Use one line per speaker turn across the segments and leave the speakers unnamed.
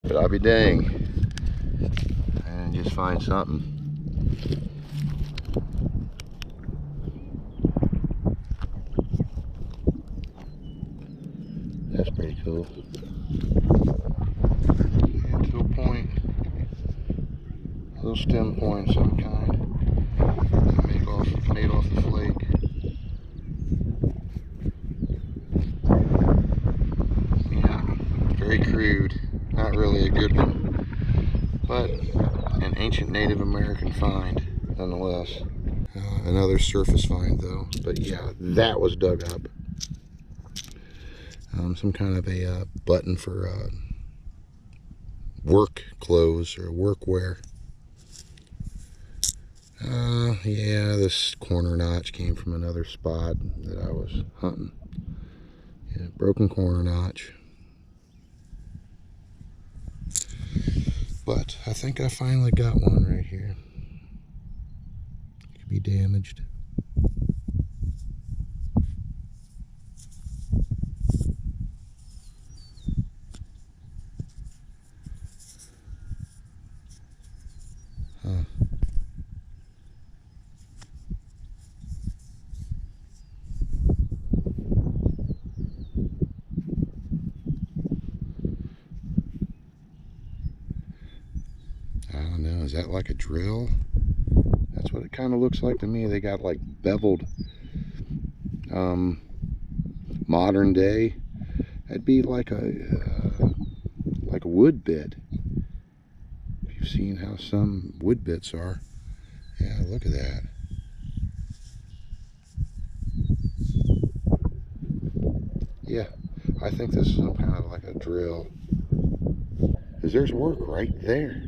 But I'll be dang and just find something. That's pretty cool. And to a point, little stem point of some kind. Made off the flake. Yeah, very crude. Not really a good one, but an ancient Native American find nonetheless. Another surface find though, but yeah, that was dug up. Some kind of a button for work clothes or work wear. Yeah, this corner notch came from another spot that I was hunting. Yeah, broken corner notch. But I think I finally got one right here. Could be damaged. Huh. I don't know, is that like a drill? That's what it kind of looks like to me. They got like beveled, modern day. That'd be like a wood bit. If you've seen how some wood bits are. Yeah, look at that. Yeah, I think this is some kind of like a drill. Because there's work right there.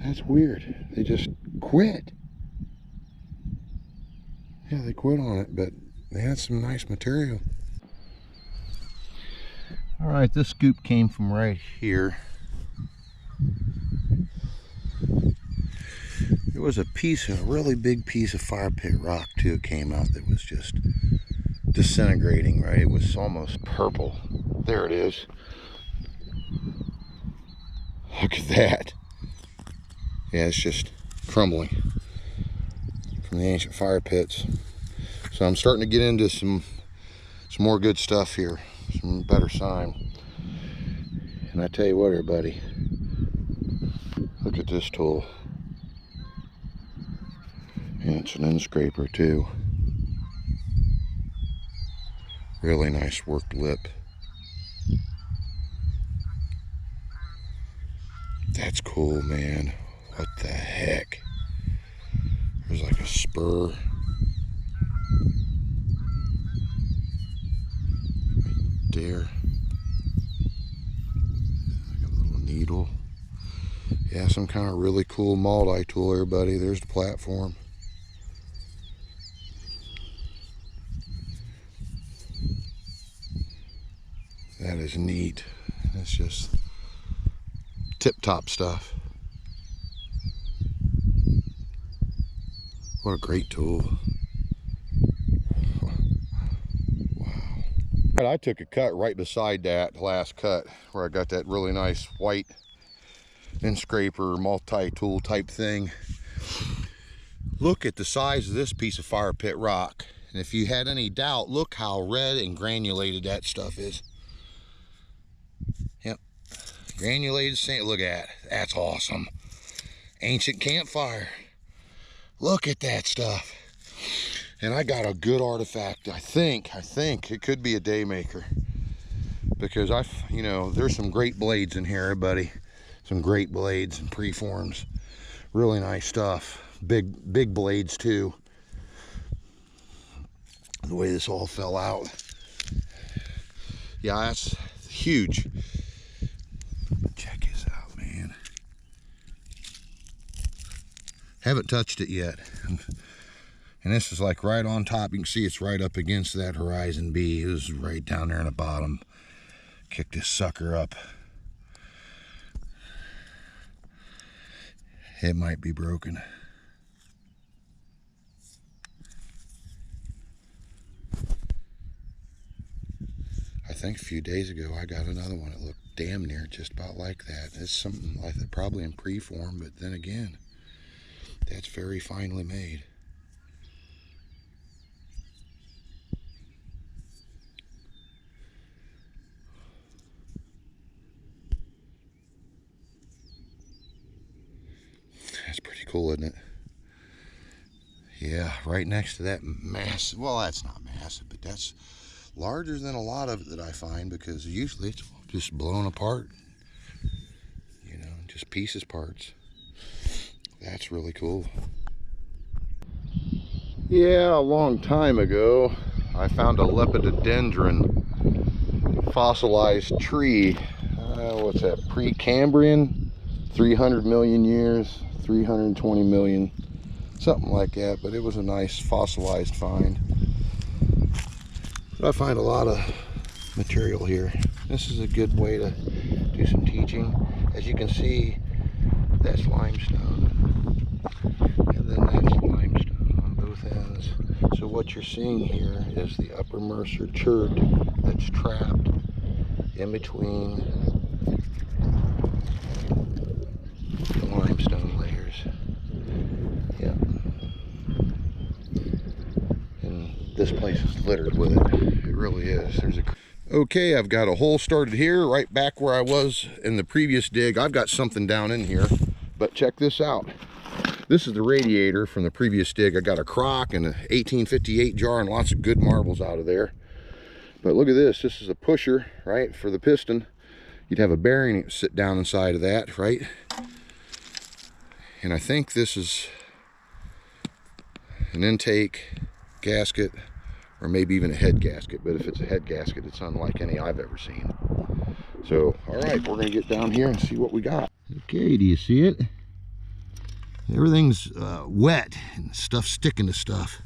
That's weird. They just quit. Yeah, they quit on it, but they had some nice material. All right, this scoop came from right here. There was a really big piece of fire pit rock too. It came out that was just disintegrating, right? It was almost purple. There it is. Look at that. Yeah, it's just crumbling from the ancient fire pits. So I'm starting to get into some more good stuff here, some better sign. And I tell you what, everybody, look at this tool. And it's an end scraper too. Really nice worked lip. That's cool, man. What the heck? There's like a spur right there. Like a little needle. Yeah, some kind of really cool multi-tool, everybody. There's the platform. That is neat. That's just tip-top stuff. What a great tool. Wow. I took a cut right beside that last cut where I got that really nice white end scraper multi-tool type thing. Look at the size of this piece of fire pit rock. And if you had any doubt, look how red and granulated that stuff is. Yep. Granulated sand. Look at that. That's awesome. Ancient campfire. Look at that stuff. And I got a good artifact. I think it could be a day maker. Because there's some great blades in here, everybody. Some great blades and preforms. Really nice stuff. Big blades too. The way this all fell out. Yeah, that's huge. Check this out, man. Haven't touched it yet. And this is like right on top. You can see it's right up against that Horizon B. It was right down there in the bottom. Kick this sucker up. It might be broken. I think a few days ago I got another one that looked damn near just about like that. It's something like that, probably in pre-form, but then again, that's very finely made. That's pretty cool, isn't it? Yeah, right next to that massive, well, that's not massive, but that's larger than a lot of it that I find, because usually it's just blown apart, you know, just pieces, parts. That's really cool. Yeah, a long time ago, I found a lepidodendron fossilized tree. What's that, Precambrian? 300 million years, 320 million, something like that, but it was a nice fossilized find. But I find a lot of material here. This is a good way to do some teaching. As you can see, that's limestone, and then that's limestone on both ends. So what you're seeing here is the upper Mercer chert that's trapped in between the limestone layers. Yeah. And this place is littered with it. It really is. Okay, I've got a hole started here, right back where I was in the previous dig. I've got something down in here, but check this out. This is the radiator from the previous dig. I got a crock and an 1858 jar and lots of good marbles out of there. But look at this. This is a pusher, right, for the piston. You'd have a bearing sit down inside of that, right? And I think this is an intake gasket, or maybe even a head gasket. But if it's a head gasket, it's unlike any I've ever seen. So, all right, we're gonna get down here and see what we got. Okay, do you see it? Everything's wet and stuff sticking to stuff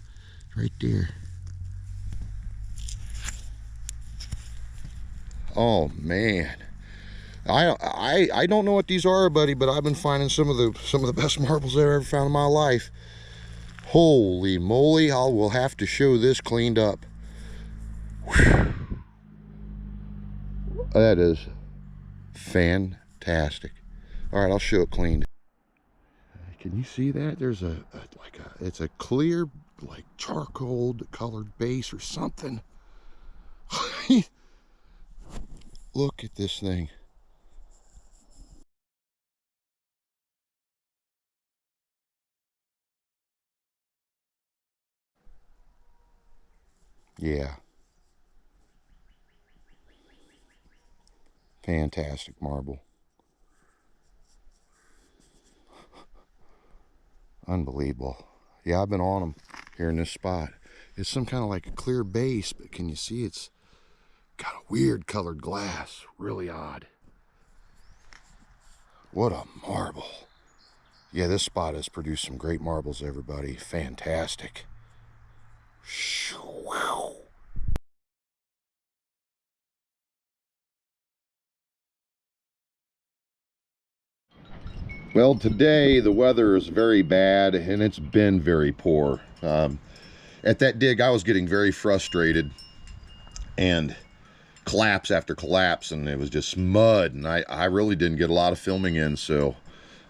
right there. Oh man, I don't know what these are, buddy, but I've been finding some of the best marbles I've ever found in my life. Holy moly, we'll have to show this cleaned up. Whew. That is fantastic. All right, I'll show it cleaned. Can you see that? There's it's a clear, like charcoal colored base or something. Look at this thing. Yeah. Fantastic marble. Unbelievable. Yeah, I've been on them here in this spot. It's some kind of like a clear base, but can you see it's got a weird colored glass. Really odd. What a marble. Yeah, this spot has produced some great marbles, everybody. Fantastic. Well, today the weather is very bad and it's been very poor. At that dig, I was getting very frustrated, and collapse after collapse, and it was just mud, and I really didn't get a lot of filming in, so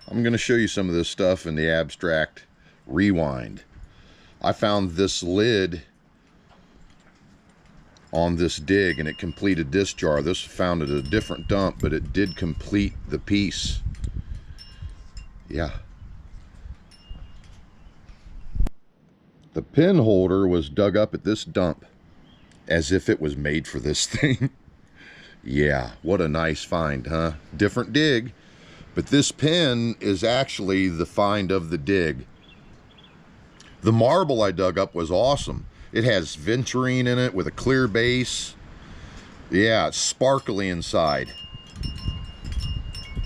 I'm going to show you some of this stuff in the abstract rewind. I found this lid on this dig, and it completed this jar. This was found at a different dump, but it did complete the piece. Yeah. The pin holder was dug up at this dump as if it was made for this thing. Yeah, what a nice find, huh? Different dig, but this pin is actually the find of the dig. The marble I dug up was awesome. It has venturine in it with a clear base. Yeah, it's sparkly inside.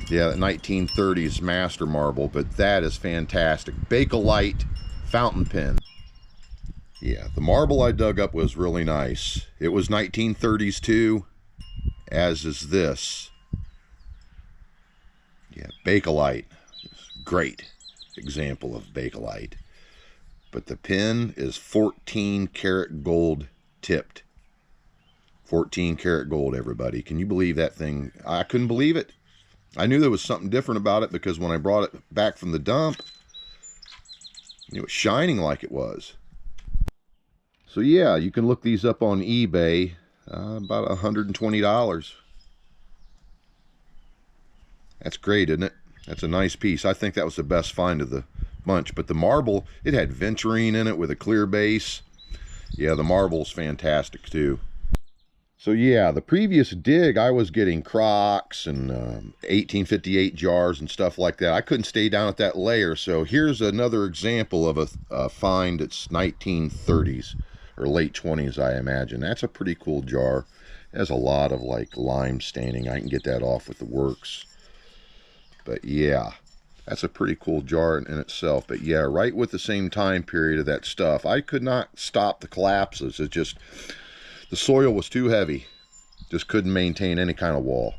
Yeah, the 1930s master marble, but that is fantastic. Bakelite fountain pen. Yeah, the marble I dug up was really nice. It was 1930s too, as is this. Yeah, Bakelite. Great example of Bakelite. But the pen is 14 karat gold tipped. 14 karat gold, everybody. Can you believe that thing? I couldn't believe it. I knew there was something different about it because when I brought it back from the dump, it was shining like it was. So yeah, you can look these up on eBay, about $120. That's great, isn't it? That's a nice piece. I think that was the best find of the bunch. But the marble, it had venturine in it with a clear base. Yeah, the marble's fantastic too. So yeah, the previous dig, I was getting Crocs and 1858 jars and stuff like that. I couldn't stay down at that layer. So here's another example of a find that's 1930s or late 20s, I imagine. That's a pretty cool jar. It has a lot of like lime staining. I can get that off with the works. But yeah, that's a pretty cool jar in itself. But yeah, right with the same time period of that stuff, I could not stop the collapses. It just, the soil was too heavy. Just couldn't maintain any kind of wall.